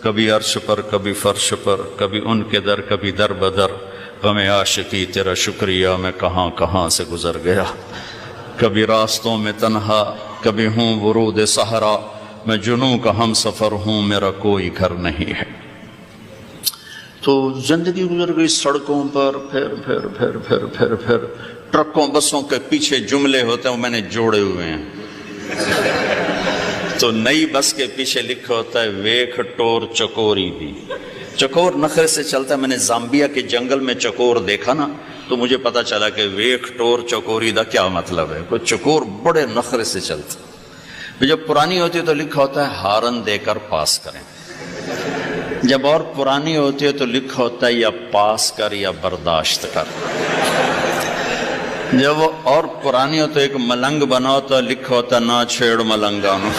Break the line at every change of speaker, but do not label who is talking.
کبھی عرش پر کبھی فرش پر، کبھی ان کے در کبھی در بدر، غم عاشقی تیرا شکریہ میں کہاں کہاں سے گزر گیا، کبھی راستوں میں تنہا کبھی ہوں ورود صحرا، میں جنوں کا ہم سفر ہوں میرا کوئی گھر نہیں ہے۔ تو زندگی گزر گئی سڑکوں پر، پھر ٹرکوں بسوں کے پیچھے جملے ہوتے ہیں وہ میں نے جوڑے ہوئے ہیں۔ تو نئی بس کے پیچھے لکھا ہوتا ہے ویکھ ٹور چکوری بھی، چکور نخرے سے چلتا ہے۔ میں نے زامبیا کے جنگل میں چکور دیکھا نا تو مجھے پتا چلا کہ ویکھ ٹور چکوری دا کیا مطلب ہے۔ کوئی چکور بڑے نخرے سے چلتا، جب پرانی ہوتی ہے تو لکھا ہوتا ہے ہارن دے کر پاس کریں، جب اور پرانی ہوتی ہے تو لکھا ہوتا ہے یا پاس کر یا برداشت کر، جب وہ اور پرانی ہو تو ایک ملنگ بنا ہوتا ہے لکھا ہوتا ہے نہ چھیڑ ملنگانو۔